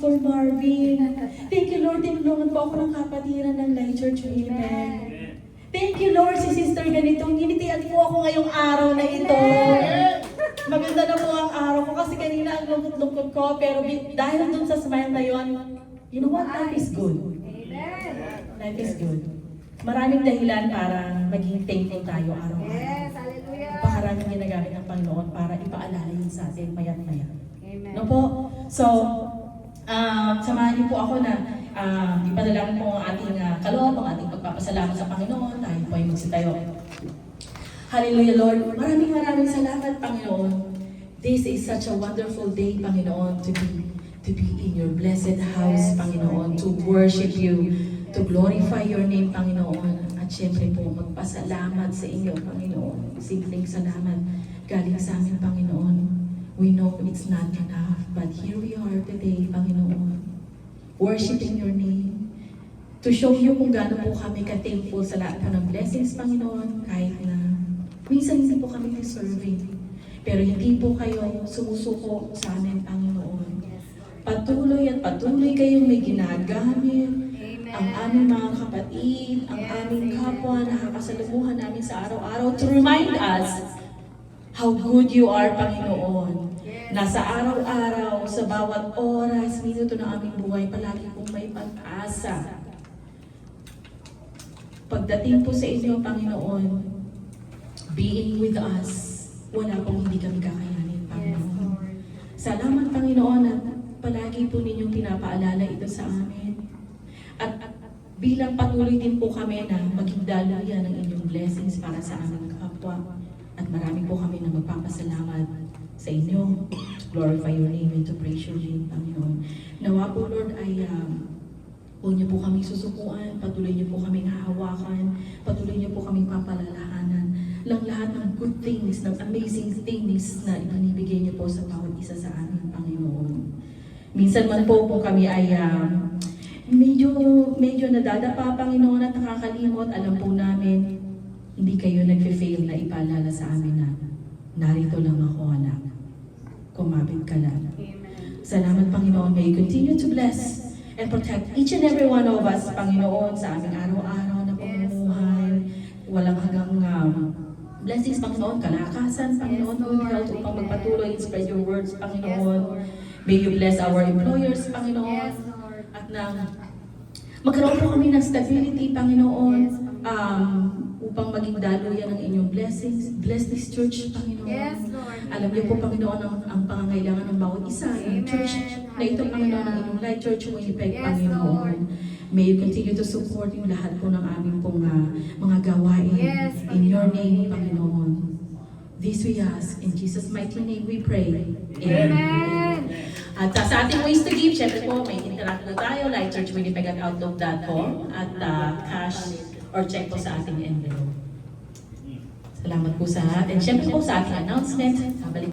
Pastor Marvin. Thank you, Lord. Tinulungan po ako ng kapatiran ng Light Church Winnipeg. Thank you, Lord, si Sister ganito. Nginitian po ako ngayong araw na ito. Maganda na po ang araw ko kasi kanina ang lungkot-lungkot ko. Pero dahil dun sa smile na yun, you know what? Life is good. Life is good. Maraming dahilan para maging thankful tayo araw-araw. Yes, hallelujah. Napakaraming ginagamit ng Panginoon para ipaalala yun sa atin mayat-maya. Amen. No po? So, samahan niyo po ako na ipadalangin po ang ating kaloob, ang ating pagpapasalamat sa Panginoon. Tayo po ay magsitayo. Hallelujah, Lord. Maraming salamat, Panginoon. This is such a wonderful day, Panginoon, to be in your blessed house, Panginoon, to worship you, to glorify your name, Panginoon. At syempre po, magpasalamat sa inyo, Panginoon. Simpleng salamat galing sa amin, Panginoon. We know it's not enough, but here we are today, Panginoon, worshiping your name, to show you kung gaano po kami ka-thankful sa lahat po ng blessings, Panginoon, kahit na minsan hindi po kami deserving. Pero hindi po kayo sumusuko sa amin, Panginoon. Patuloy at patuloy kayong may ginagamit ang aming mga kapatid, ang aming kapwa na nakakasalamuhan namin sa araw-araw to remind us how good you are, Panginoon. Nasa araw-araw, sa bawat oras, minuto ng aming buhay, palagi pong may pag-asa. Pagdating po sa inyo, Panginoon, being with us, wala pong hindi kami kakayanin, Panginoon. Salamat, Panginoon, at palagi po ninyong pinapaalala ito sa amin. At bilang patuloy din po kami na maging daluyan ng inyong blessings para sa aming kapwa. At marami po kami na magpapasalamat sa inyo. Glorify your name and to praise your name, Panginoon. Nawa po, Lord, ay huwag niyo po kami susukuan, patuloy niyo po kami hahawakan, patuloy niyo po kami papalalahanan lang lahat ng good things, ng amazing things na ibinibigay niyo po sa bawat isa sa amin, Panginoon. Minsan man po kami ay medyo nadadapa, Panginoon, at nakakalimot. Alam po namin, hindi kayo nag-fail na ipaalala sa amin na narito lang ako, anak. Kumapit ka lang. Amen. Salamat, Panginoon. May you continue to bless and protect each and every one of us, Panginoon, sa aming araw-araw na pamumuhay. Walang hanggang blessings, Panginoon, kalakasan, Panginoon, good health upang magpatuloy and spread your words, Panginoon. May you bless our employers, Panginoon. At na magkaroon po kami ng stability, Panginoon, upang maging daluyan ng inyong blessings. Bless this church, Panginoon. Yes, Lord. Alam niyo po, Panginoon, ang pangangailangan ng bawat isa ng church na ito, Panginoon, ng inyong Light Church Winnipeg, Yes, Panginoon. Lord. May you continue to support yung lahat po ng aming pong mga gawain. Yes, In your Panginoon. name, Panginoon. This we ask. In Jesus' mighty name we pray. Amen. At sa ating ways to give, syempre po, may interact na tayo, Light Church Winnipeg at Outlook.com at cash or check po sa ating envelope. Salamat po sa lahat. And syempre po sa ating announcement, babalik